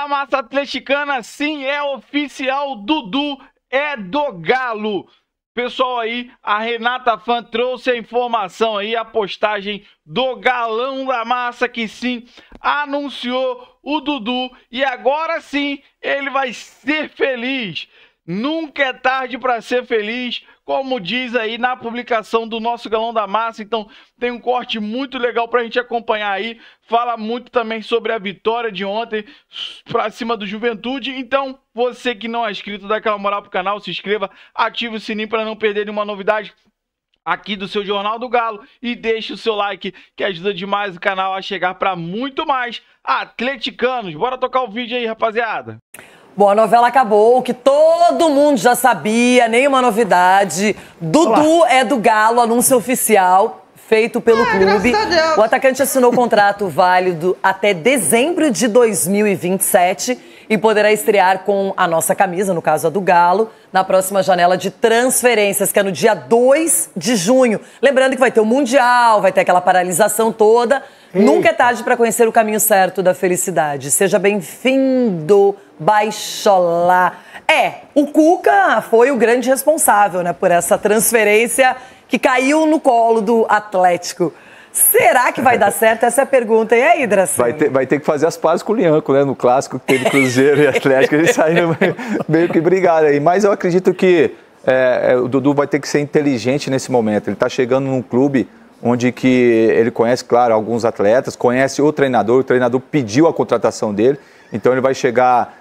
da massa atleticana, sim, é oficial, Dudu é do Galo. Pessoal aí, a Renata Fã trouxe a informação aí, a postagem do Galão da Massa, que sim, anunciou o Dudu e agora sim ele vai ser feliz. Nunca é tarde para ser feliz, como diz aí na publicação do nosso Galão da Massa. Então tem um corte muito legal para a gente acompanhar aí. Fala muito também sobre a vitória de ontem para cima do Juventude. Então você que não é inscrito, dá aquela moral pro canal, se inscreva, ative o sininho para não perder nenhuma novidade aqui do seu Jornal do Galo e deixe o seu like, que ajuda demais o canal a chegar para muito mais atleticanos. Bora tocar o vídeo aí, rapaziada. Bom, a novela acabou, o que todo mundo já sabia, nenhuma novidade. Dudu é do Galo, anúncio oficial feito pelo clube. O atacante assinou contrato válido até dezembro de 2027 e poderá estrear com a nossa camisa, no caso a do Galo, na próxima janela de transferências, que é no dia 2 de junho. Lembrando que vai ter o Mundial, vai ter aquela paralisação toda. Nunca é tarde para conhecer o caminho certo da felicidade. Seja bem-vindo, Baixolá. O Cuca foi o grande responsável, né, por essa transferência que caiu no colo do Atlético. Será que vai dar certo? Essa é a pergunta. E aí, Dracena? Vai ter que fazer as pazes com o Lianco, né? No clássico que teve Cruzeiro e Atlético, eles saíram meio que brigaram aí. Mas eu acredito que o Dudu vai ter que ser inteligente nesse momento. Ele está chegando num clube onde que ele conhece, claro, alguns atletas, conhece o treinador pediu a contratação dele, então ele vai chegar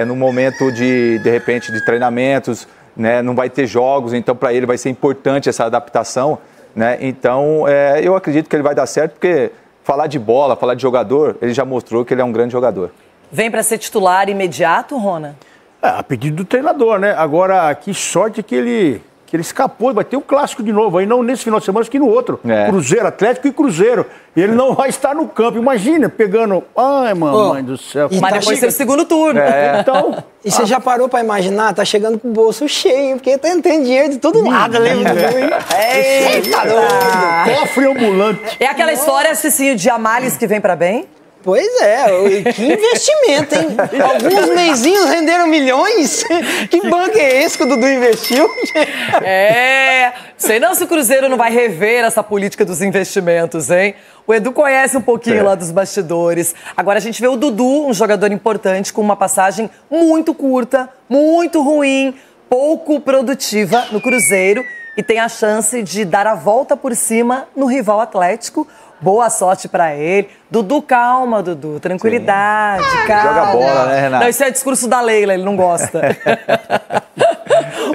no momento de repente, de treinamentos, né? Não vai ter jogos, então para ele vai ser importante essa adaptação, né? Então eu acredito que ele vai dar certo, porque falar de bola, falar de jogador, ele já mostrou que ele é um grande jogador. Vem para ser titular imediato, Rona? A pedido do treinador, né? Agora, que sorte que ele escapou, vai ter um clássico de novo, aí não nesse final de semana, mas que no outro. Cruzeiro, Atlético e Cruzeiro. E ele não vai estar no campo. Imagina, pegando... Ai, mamãe do céu. Mas depois tem o segundo turno. Então... E você já parou pra imaginar? Tá chegando com o bolso cheio, porque tem dinheiro de todo lado, lembra? Eita, doido! Cofre ambulante. É aquela história, Cicinho, de Amales que vem pra bem? Pois é, que investimento, hein? Alguns meizinhos renderam milhões? Que banco é esse que o Dudu investiu? Sei não se o Cruzeiro não vai rever essa política dos investimentos, hein? O Edu conhece um pouquinho lá dos bastidores. Agora a gente vê o Dudu, um jogador importante, com uma passagem muito curta, muito ruim, pouco produtiva no Cruzeiro e tem a chance de dar a volta por cima no rival Atlético. Boa sorte pra ele. Dudu, calma, Dudu. Tranquilidade, calma. Joga bola, né, Renato? Não, isso é discurso da Leila, ele não gosta.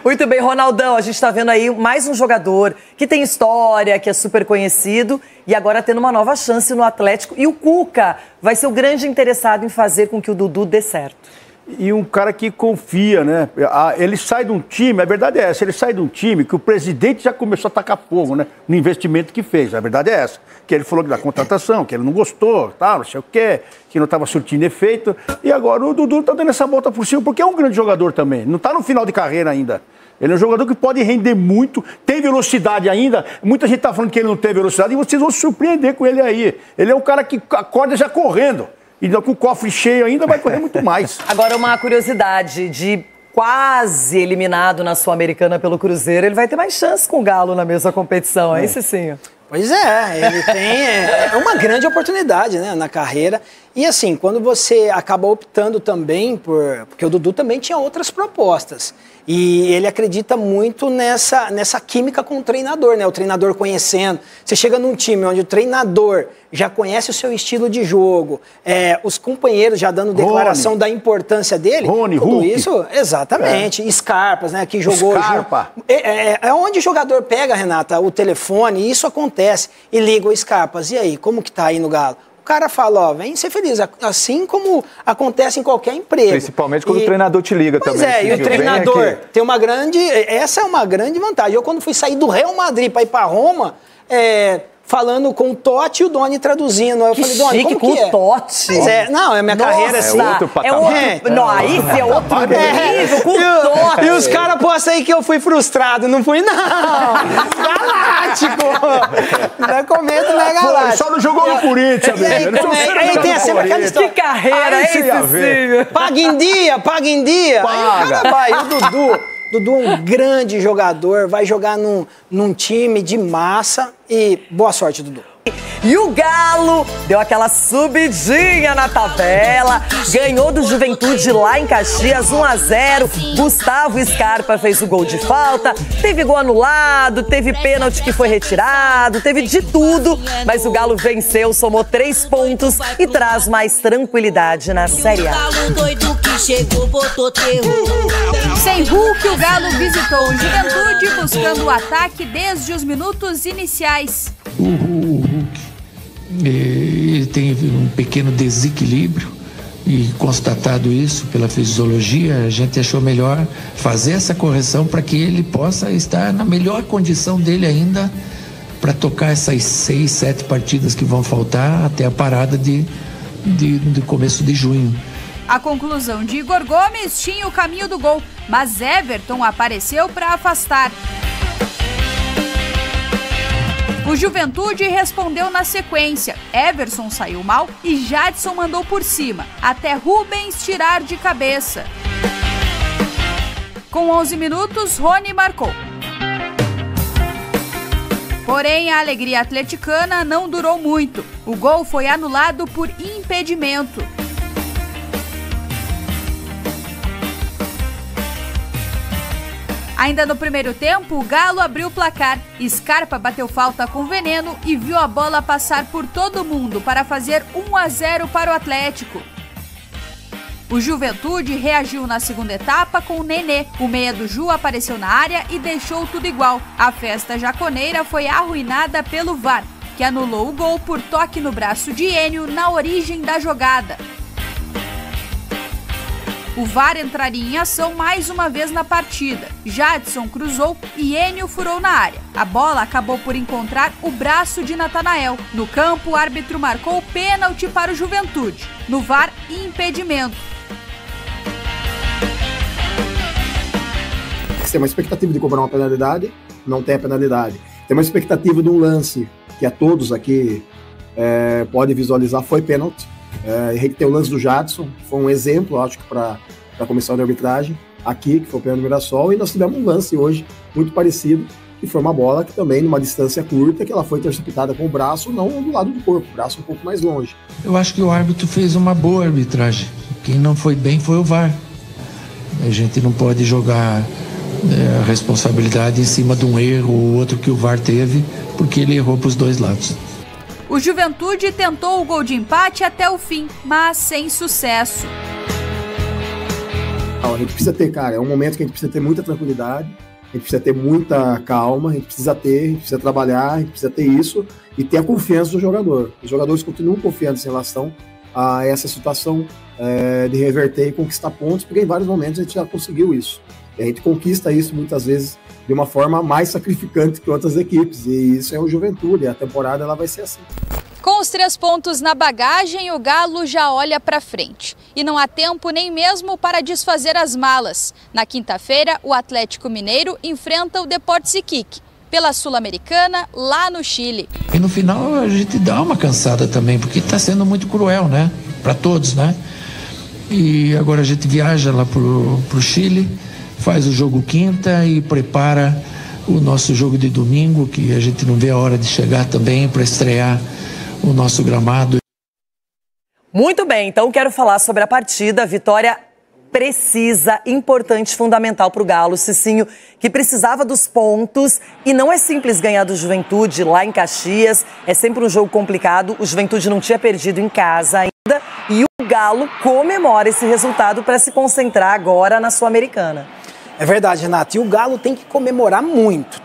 Muito bem, Ronaldão, a gente tá vendo aí mais um jogador que tem história, que é super conhecido e agora tendo uma nova chance no Atlético. E o Cuca vai ser o grande interessado em fazer com que o Dudu dê certo. E um cara que confia, né? Ele sai de um time, a verdade é essa, ele sai de um time que o presidente já começou a tacar fogo, né? No investimento que fez, a verdade é essa. Que ele falou da contratação, que ele não gostou, tal, não sei o quê, que não estava surtindo efeito. E agora o Dudu tá dando essa volta por cima, porque é um grande jogador também. Não tá no final de carreira ainda. Ele é um jogador que pode render muito, tem velocidade ainda. Muita gente tá falando que ele não tem velocidade e vocês vão se surpreender com ele aí. Ele é um cara que acorda já correndo. E com o cofre cheio ainda vai correr muito mais. Agora, uma curiosidade, de quase eliminado na Sul-Americana pelo Cruzeiro, ele vai ter mais chance com o Galo na mesma competição, hein, Cicinho? Pois é, ele tem uma grande oportunidade, né, na carreira. E assim, quando você acaba optando também porque o Dudu também tinha outras propostas. E ele acredita muito nessa química com o treinador, né? O treinador conhecendo. Você chega num time onde o treinador já conhece o seu estilo de jogo, os companheiros já dando declaração da importância dele. Rony, tudo Hulk. isso, exatamente. Scarpas, né? Que jogou. Scarpa. É onde o jogador pega, Renata, o telefone, e isso acontece, e liga o Scarpas. E aí, como que tá aí no Galo? O cara fala, ó, vem ser feliz, assim como acontece em qualquer emprego. Principalmente quando o treinador te liga também. Pois é, e o treinador tem uma grande... Essa é uma grande vantagem. Eu, quando fui sair do Real Madrid para ir para Roma, falando com o Totti e o Doni traduzindo. Aí eu falei, Doni, chique, como que com é? o Totti. Não, é minha carreira assim. É outro patamar. Não, aí sim é outro nível, com o Totti. E os caras postam aí que eu fui frustrado. Não fui, não. Galáctico. Não comenta, não é galáctico. Só não jogou no Corinthians, velho. Aí tem sempre aquela história. Que carreira, hein, Cicinho? Paga em dia, paga em dia. Aí o cara vai, e o Dudu é um grande jogador, vai jogar num time de massa e boa sorte, Dudu. E o Galo deu aquela subidinha na tabela, ganhou do Juventude lá em Caxias, 1-0. Gustavo Scarpa fez o gol de falta, teve gol anulado, teve pênalti que foi retirado, teve de tudo, mas o Galo venceu, somou 3 pontos e traz mais tranquilidade na Série A. Sem Hulk, o Galo visitou o Juventude buscando o ataque desde os minutos iniciais. O Hulk, ele tem um pequeno desequilíbrio e, constatado isso pela fisiologia, a gente achou melhor fazer essa correção para que ele possa estar na melhor condição dele ainda para tocar essas 6, 7 partidas que vão faltar até a parada de começo de junho. A conclusão de Igor Gomes tinha o caminho do gol, mas Everton apareceu para afastar. O Juventude respondeu na sequência. Everson saiu mal e Jadson mandou por cima, até Rubens tirar de cabeça. Com 11 minutos, Rony marcou. Porém, a alegria atleticana não durou muito. O gol foi anulado por impedimento. Ainda no primeiro tempo, o Galo abriu o placar. Scarpa bateu falta com veneno e viu a bola passar por todo mundo para fazer 1-0 para o Atlético. O Juventude reagiu na segunda etapa com o Nenê. O meia do Ju apareceu na área e deixou tudo igual. A festa jaconeira foi arruinada pelo VAR, que anulou o gol por toque no braço de Enio na origem da jogada. O VAR entraria em ação mais uma vez na partida. Jadson cruzou e Enio furou na área. A bola acabou por encontrar o braço de Natanael. No campo, o árbitro marcou pênalti para o Juventude. No VAR, impedimento. Tem uma expectativa de cobrar uma penalidade, não tem a penalidade. Tem uma expectativa de um lance que a todos aqui podem visualizar, foi pênalti. Tem o lance do Jadson, que foi um exemplo, acho que para a comissão de arbitragem, aqui, que foi o pênalti do Mirassol, e nós tivemos um lance hoje muito parecido, que foi uma bola que também, numa distância curta, que ela foi interceptada com o braço, não do lado do corpo, o braço um pouco mais longe. Eu acho que o árbitro fez uma boa arbitragem. Quem não foi bem foi o VAR. A gente não pode jogar a responsabilidade em cima de um erro ou outro que o VAR teve, porque ele errou para os dois lados. O Juventude tentou o gol de empate até o fim, mas sem sucesso. A gente precisa ter, é um momento que a gente precisa ter muita tranquilidade, a gente precisa ter muita calma, a gente precisa trabalhar, a gente precisa ter isso e ter a confiança do jogador. Os jogadores continuam confiantes em relação a essa situação de reverter e conquistar pontos, porque em vários momentos a gente já conseguiu isso. E a gente conquista isso muitas vezes de uma forma mais sacrificante que outras equipes, e isso é o Juventude, a temporada ela vai ser assim. Com os 3 pontos na bagagem, o Galo já olha para frente. E não há tempo nem mesmo para desfazer as malas. Na quinta-feira, o Atlético Mineiro enfrenta o Deportes Iquique, pela Sul-Americana, lá no Chile. E no final a gente dá uma cansada também, porque está sendo muito cruel, né? Para todos, né? E agora a gente viaja lá pro Chile, faz o jogo quinta e prepara o nosso jogo de domingo, que a gente não vê a hora de chegar também para estrear o nosso gramado. Muito bem, então quero falar sobre a partida. Vitória precisa, importante, fundamental para o Galo. Cicinho, que precisava dos pontos, e não é simples ganhar do Juventude lá em Caxias, é sempre um jogo complicado. O Juventude não tinha perdido em casa ainda e o Galo comemora esse resultado para se concentrar agora na Sul-Americana. É verdade, Renato. E o Galo tem que comemorar muito,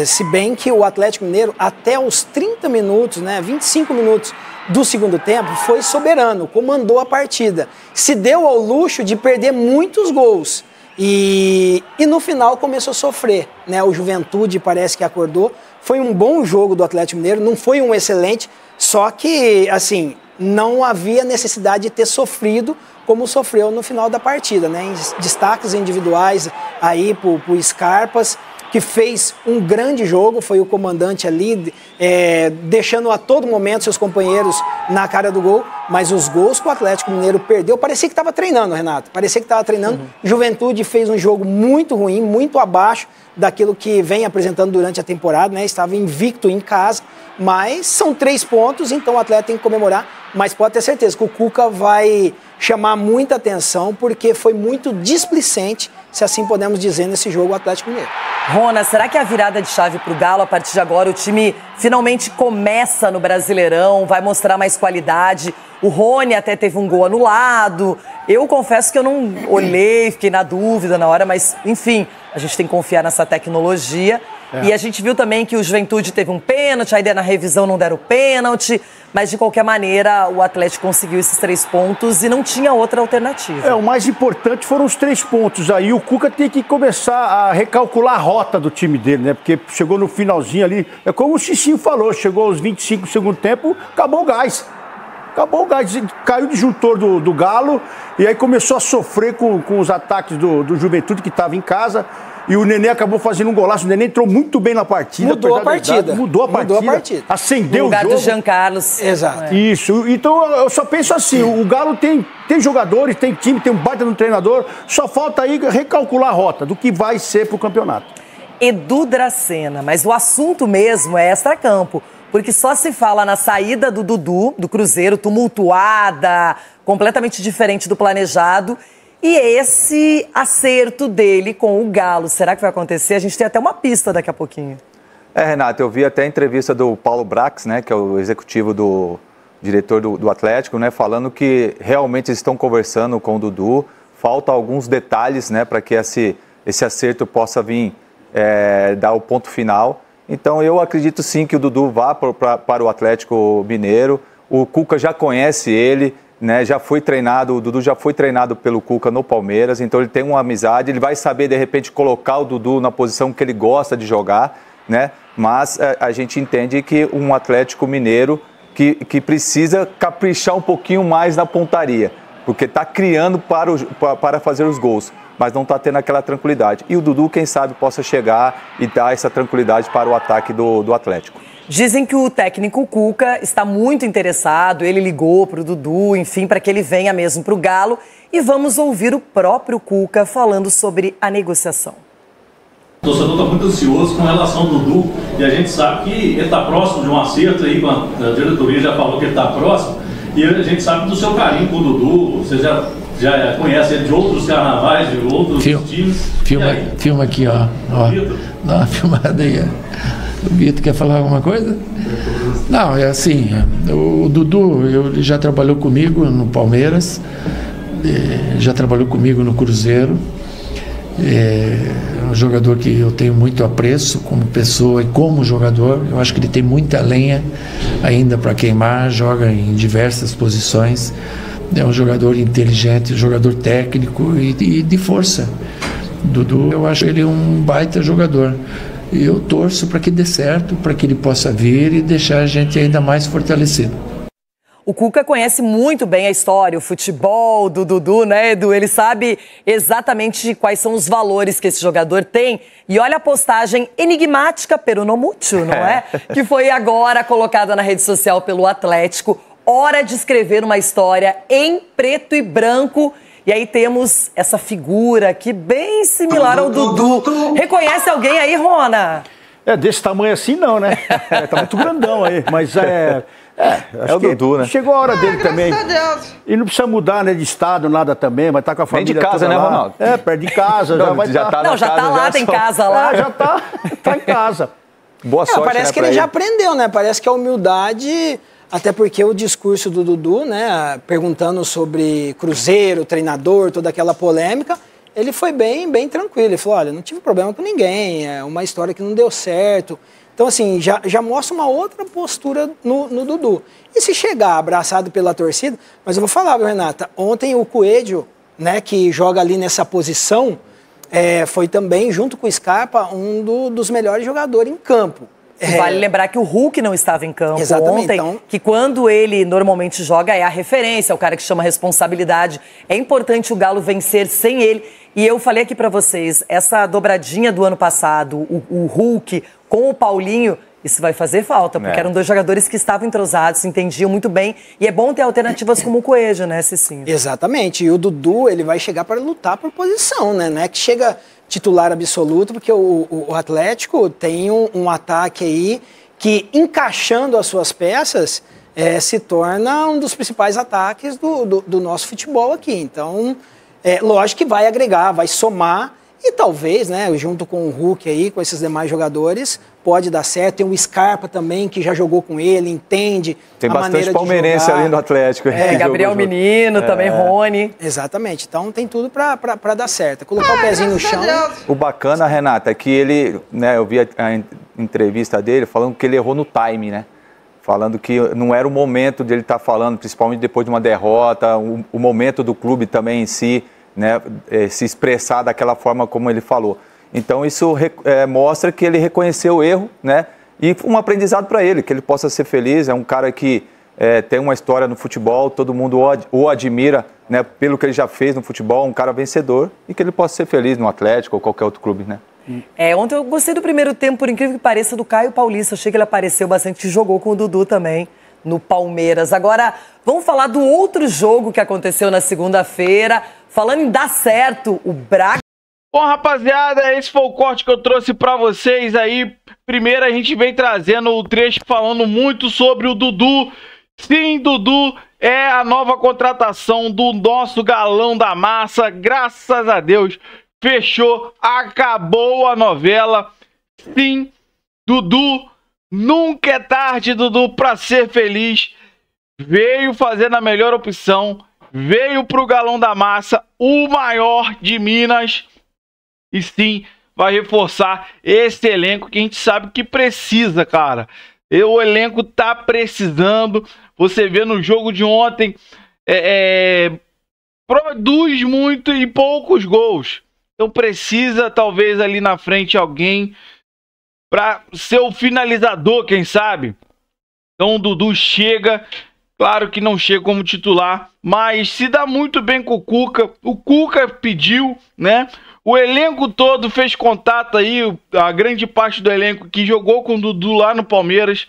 se bem que o Atlético Mineiro, até os 30 minutos, 25 minutos do segundo tempo, foi soberano, comandou a partida. Se deu ao luxo de perder muitos gols. E no final começou a sofrer, O Juventude parece que acordou, foi um bom jogo do Atlético Mineiro, não foi um excelente, só que, assim, não havia necessidade de ter sofrido como sofreu no final da partida, né? Em destaques individuais aí pro Scarpas, que fez um grande jogo, foi o comandante ali, deixando a todo momento seus companheiros na cara do gol, mas os gols que o Atlético Mineiro perdeu, parecia que estava treinando, Renato, parecia que estava treinando. Juventude fez um jogo muito ruim, muito abaixo daquilo que vem apresentando durante a temporada, né? Estava invicto em casa, mas são 3 pontos, então o Atlético tem que comemorar, mas pode ter certeza que o Cuca vai chamar muita atenção, porque foi muito displicente, se assim podemos dizer, nesse jogo o Atlético Mineiro. Rona, será que a virada de chave pro Galo, a partir de agora, o time finalmente começa no Brasileirão, vai mostrar mais qualidade? O Rony até teve um gol anulado. Eu confesso que eu não olhei, fiquei na dúvida na hora, mas, enfim, a gente tem que confiar nessa tecnologia. E a gente viu também que o Juventude teve um pênalti, aí na revisão não deram pênalti, mas de qualquer maneira o Atlético conseguiu esses 3 pontos e não tinha outra alternativa. O mais importante foram os 3 pontos. Aí o Cuca tem que começar a recalcular a rota do time dele, né? Porque chegou no finalzinho ali, é como o Cicinho falou, chegou aos 25 do segundo tempo, acabou o gás. Acabou o gás, caiu o disjuntor do Galo e aí começou a sofrer com os ataques do Juventude, que estava em casa. E o Nenê acabou fazendo um golaço. O Nenê entrou muito bem na partida. Mudou a partida. Acendeu o jogo. No lugar do Jean Carlos. Exato. Isso. Então eu só penso assim, o Galo tem jogadores, tem time, tem um baita no treinador. Só falta aí recalcular a rota do que vai ser pro campeonato. Edu Dracena, mas o assunto mesmo é extracampo. Porque só se fala na saída do Dudu, do Cruzeiro, tumultuada, completamente diferente do planejado. E do acerto dele com o Galo, será que vai acontecer? A gente tem até uma pista daqui a pouquinho. Renato, eu vi até a entrevista do Paulo Brax, né, que é o executivo do diretor do Atlético, né, falando que realmente estão conversando com o Dudu. Falta alguns detalhes, né, para que esse acerto possa vir dar o ponto final. Então eu acredito sim que o Dudu vá para o Atlético Mineiro. O Cuca já conhece ele, né, já foi treinado, o Dudu já foi treinado pelo Cuca no Palmeiras, então ele tem uma amizade, ele vai saber de repente colocar o Dudu na posição que ele gosta de jogar, né? Mas a gente entende que um Atlético Mineiro que precisa caprichar um pouquinho mais na pontaria, porque está criando para fazer os gols, mas não está tendo aquela tranquilidade. E o Dudu, quem sabe, possa chegar e dar essa tranquilidade para o ataque do Atlético. Dizem que o técnico Cuca está muito interessado, ele ligou para o Dudu, enfim, para que ele venha mesmo para o Galo. E vamos ouvir o próprio Cuca falando sobre a negociação. O torcedor está muito ansioso com relação ao Dudu e a gente sabe que ele está próximo de um acerto aí, a diretoria já falou que ele está próximo, e a gente sabe do seu carinho com o Dudu, você já conhece ele de outros carnavais, de outros times. Filma aqui, ó. Dá uma filmada aí, ó. O Vitor quer falar alguma coisa? Não, é assim, o Dudu ele já trabalhou comigo no Palmeiras, já trabalhou comigo no Cruzeiro, é um jogador que eu tenho muito apreço como pessoa e como jogador. Eu acho que ele tem muita lenha ainda para queimar, joga em diversas posições, é um jogador inteligente, um jogador técnico e de força. Dudu, eu acho ele um baita jogador. E eu torço para que dê certo, para que ele possa vir e deixar a gente ainda mais fortalecido. O Cuca conhece muito bem a história, o futebol do Dudu, né, Edu? Ele sabe exatamente quais são os valores que esse jogador tem. E olha a postagem enigmática, pero no mucho, não é? Que foi agora colocada na rede social pelo Atlético. Hora de escrever uma história em preto e branco. E aí temos essa figura aqui bem similar ao Dudu. Reconhece alguém aí, Rona? Desse tamanho assim não, né? Tá muito grandão aí, mas acho o Dudu, né? Chegou a hora dele também. E não precisa mudar, né, de estado, nada também, vai estar com a família. Vem de casa, né, Ronaldo? Perto de casa, já vai já estar. Não, já tá lá, tem casa lá. Já tá em casa. Boa sorte, parece né, que ele já aprendeu, né? Parece que a humildade... Até porque o discurso do Dudu, né, perguntando sobre Cruzeiro, treinador, toda aquela polêmica, ele foi bem tranquilo. Ele falou, olha, não tive problema com ninguém, é uma história que não deu certo. Então, assim, já mostra uma outra postura no Dudu. E se chegar abraçado pela torcida, mas eu vou falar, viu, Renata, ontem o Coelho, né, que joga ali nessa posição, foi também, junto com o Scarpa, um dos melhores jogadores em campo. Vale lembrar que o Hulk não estava em campo ontem, então... que quando ele normalmente joga é a referência, é o cara que chama responsabilidade. É importante o Galo vencer sem ele. E eu falei aqui pra vocês, essa dobradinha do ano passado, o Hulk com o Paulinho, isso vai fazer falta, porque eram dois jogadores que estavam entrosados, se entendiam muito bem. E é bom ter alternativas como o Coelho, né, Cicinho? Exatamente. E o Dudu, ele vai chegar para lutar por posição, né? Não é que chega titular absoluto, porque o Atlético tem um ataque aí que, encaixando as suas peças, se torna um dos principais ataques do nosso futebol aqui. Então, lógico que vai agregar, vai somar. E talvez, né, junto com o Hulk aí, com esses demais jogadores, pode dar certo. Tem o Scarpa também, que já jogou com ele, entende tem a maneira de jogar. Tem bastante palmeirense ali no Atlético. Gabriel Menino, também Rony. Exatamente. Então tem tudo para dar certo. Colocar o pezinho no chão. O bacana, Renata, é que ele, né, eu vi a entrevista dele falando que ele errou no time, né? Falando que não era o momento dele estar falando, principalmente depois de uma derrota, o momento do clube também em si, né, se expressar daquela forma como ele falou. Então isso mostra que ele reconheceu o erro, né, e um aprendizado para ele, que ele possa ser feliz. É um cara que tem uma história no futebol, todo mundo o admira, né, pelo que ele já fez no futebol, um cara vencedor, e que ele possa ser feliz no Atlético ou qualquer outro clube, né. Ontem eu gostei do primeiro tempo, por incrível que pareça, do Caio Paulista. Achei que ele apareceu bastante, jogou com o Dudu também no Palmeiras. Agora, vamos falar do outro jogo que aconteceu na segunda-feira. Falando em dar certo, o Braga... Bom, rapaziada, esse foi o corte que eu trouxe pra vocês aí. Primeiro a gente vem trazendo o trecho falando muito sobre o Dudu. Sim, Dudu é a nova contratação do nosso galão da massa. Graças a Deus, fechou, acabou a novela. Sim, Dudu, nunca é tarde, Dudu, pra ser feliz. Veio fazendo a melhor opção. Veio pro galão da massa, o maior de Minas. E sim, vai reforçar esse elenco que a gente sabe que precisa, cara. O elenco tá precisando. Você vê no jogo de ontem, produz muito e poucos gols. Então precisa, talvez, ali na frente alguém para ser o finalizador, quem sabe. Então o Dudu chega... Claro que não chega como titular, mas se dá muito bem com o Cuca. O Cuca pediu, né? O elenco todo fez contato aí, a grande parte do elenco que jogou com o Dudu lá no Palmeiras.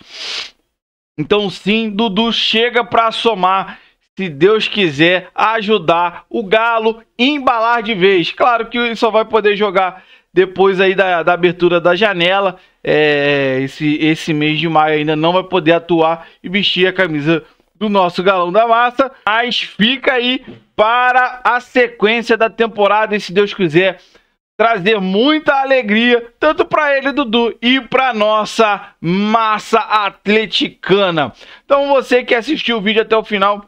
Então sim, Dudu chega para somar, se Deus quiser, ajudar o Galo a embalar de vez. Claro que ele só vai poder jogar depois aí da abertura da janela. Esse mês de maio ainda não vai poder atuar e vestir a camisa do nosso galão da massa, mas fica aí para a sequência da temporada e, se Deus quiser, trazer muita alegria, tanto para ele, Dudu, e para nossa massa atleticana. Então você que assistiu o vídeo até o final,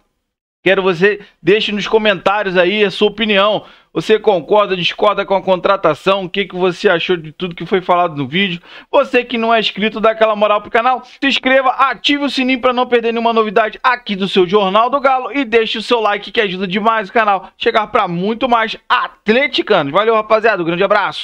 quero você deixe nos comentários aí a sua opinião. Você concorda, discorda com a contratação? O que você achou de tudo que foi falado no vídeo? Você que não é inscrito, dá aquela moral pro canal. Se inscreva, ative o sininho para não perder nenhuma novidade aqui do seu Jornal do Galo. E deixe o seu like que ajuda demais o canal a chegar para muito mais atleticanos. Valeu, rapaziada. Um grande abraço.